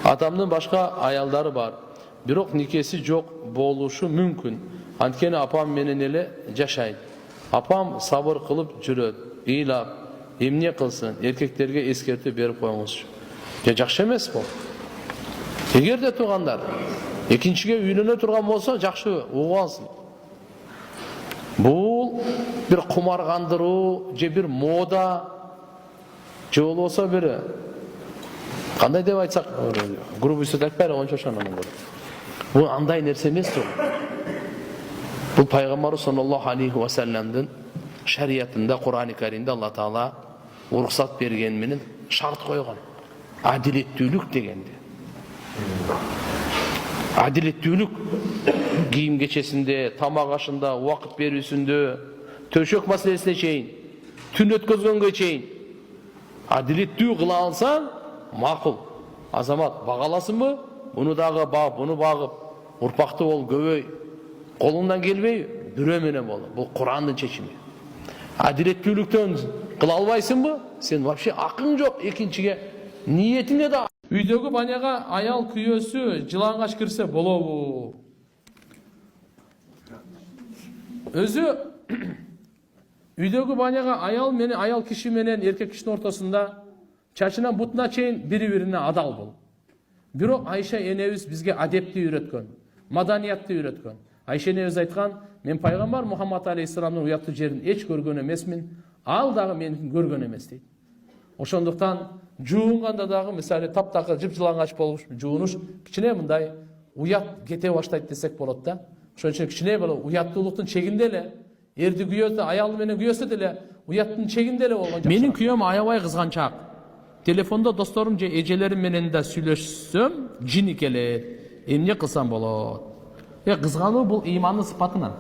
Атамдын башка аялдары бар. Бирок никеси жок болушу мүмкүн. Анткени апам менен эле жашайт. Апам сабыр кылып жүрөт. Ыйлап, эмне кылсын? Эркектерге эскертип берип коюңузчу. Жакшы эмес бул. Эгерде туугандар экинчиге үйлөнө турган болсо жакшы угуп алсын. Бул бир кумаргандыруу же бир мода же болбосо бир кандай деп айтсак, грубый сөз айтпайры ончо ошондон көрөт. Бул андай нерсе эмес жок. Бул пайгамбарыбыз саллаллаху алейхи ва салламдын шариятында, Кур'ан-ы Каримде Алла Таала уруксат берген менен шарт койгон. Адилеттүүлүк дегенде. Адилеттүүлүк кийим кечесинде, тамак ашында, убакыт берүүсүндө, төшөк маселесине чейин, түн өткөзгөнгө чейин адилеттүү кыла алсаң, макул. Азамат багаласынбы? Буну дагы багып, буну багып, урпактуу бол, көбөй. Колуңдан келбей, бирөө менен бол. Бул Кур'андын чечими. Адилеттүүлүктөн кыла албайсыңбы? Сен вообще акың жок экинчиге. Ниетиңе да үйдөгү баняга аял күйөөсү жылаңгач кирсе болобу? Өзү үйдөгү баняга аял киши менен эркек кишинин ортосунда чачынан бутуна чейин бири-бирине адал бол. Бирок Айша энебиз бизге адепти үйрөткөн, маданиятты үйрөткөн. Айша энебиз айткан: "Мен пайгамбар Мухаммад алейхиссаламдын уяттуу жерин эч көргөн эмесмин, ал дагы мени көргөн эмес" дейт. Ошондуктан жуунганда дагы мисалы таптакыр жыпжылаңгач болуп жуунуш кичине мындай уят кете баштайт десек болот да. Ошон үчүн кичине боло уяттуулуктун чегинде эле, эрди күйөөсү, аялы менен күйөөсү деле уяттын чегинде эле болгон жакшы. Менин күйөөм аябай кызганчак. Телефондо досторум же эжелерим менен да сүйлөшсөм, жини келет. Эмне кылсам болот? Кызгануу бул ыймандын сыпатынан.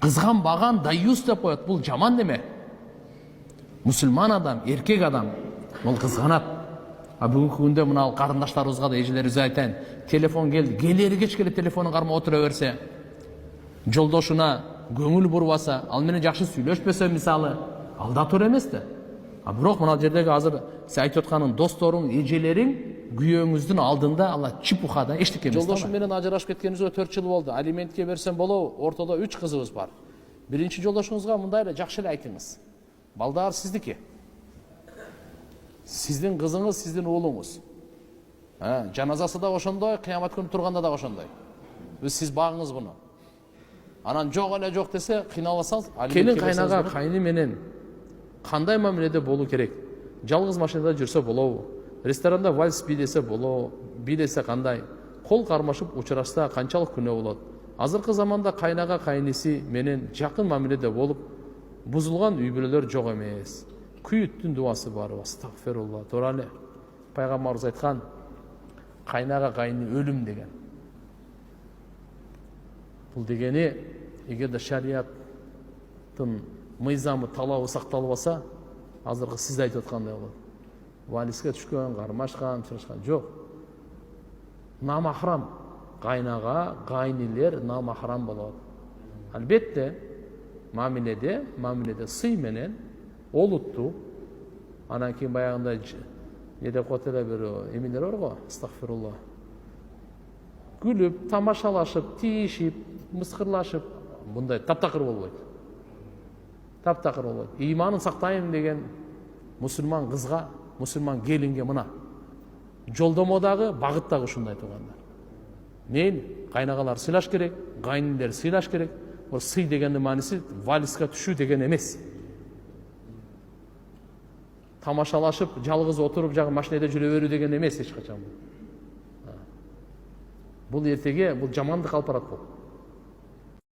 Кызганбаган даюс деп коет, бул жаман неме. Мусулман адам, эркек адам ол кызганат. Бүгүнкү күндө мына карындаштарыбызга да эжелерибизге айтайын. Телефон келди, келери кеч келе телефонун кармап отура берсе, жолдошуна көңүл бурбаса, ал менен жакшы сүйлөшпөсө мисалы, ал да туура эмес да. Бирок мына жердеги азыр сиз айтып атканың досторуң, эжелериң күйөөңүздүн алдында алла чипуха да эчтеке эмес. Жолдошум менен ажырашып кеткенибизге 4 жыл болду. Алиментке берсем болобу? Ортодо 3 кызыбыз бар. Биринчи жолдошуңузга мындай эле жакшы эле айтыңыз. Балдар сиздики. Сиздин кызыңыз, сиздин уулуңуз. Жаназасы да ошондой, кыямат күнү турганда да ошондой. Сиз багыңыз буну. Анан жок эле жок десе, кыйналасаңыз, келин кайнага кайны менен кандай мамиледе болуу керек? Жалгыз машинада жүрсө болобу? Ресторанда вальс бийлесе болобу? Бийлесе кандай? Кол кармашып учурашса канчалык күнөө болот? Азыркы заманда кайнага кайниси менен жакын мамиледе болуп, бузулган үй бүлөлөр жок эмес. Күйүттүн дуасы бар, астагфирулла. Туура эле. Пайгамбарыбыз айткан: "Кайнага кайны өлүм" деген. Бул дегени, эгерде шарияттын мыйзамы, талабы сакталбаса, азыркы сиз айтып аткандай болот. Валиске түшкөн, кармашкан, чырышкан жок. Намахрам кайнага, кайнилер намахрам болот. Албетте мамиледе сый менен олуттуу, анан кийин баягындай деп коет эле бир эмелер бар го, астагфирулла. Күлүп, тамашалашып, тийишип, мыскырлашып, мындай таптакыр болбойт. Таптакыр болбойт. Ыйманын сактайм деген мусулман кызга, мусулман келинге мына жолдомодагы, багыттагы ушундай туугандар. Мен кайнагалар сыйлаш керек, кайнилер сыйлаш керек. Ол сый дегендин мааниси валиске түшүү деген эмес. Тамашалашып, жалгыз отуруп, жагы машинада жүрө берүү деген эмес эч качан. Бул эртеге бул жамандык алып барат бул.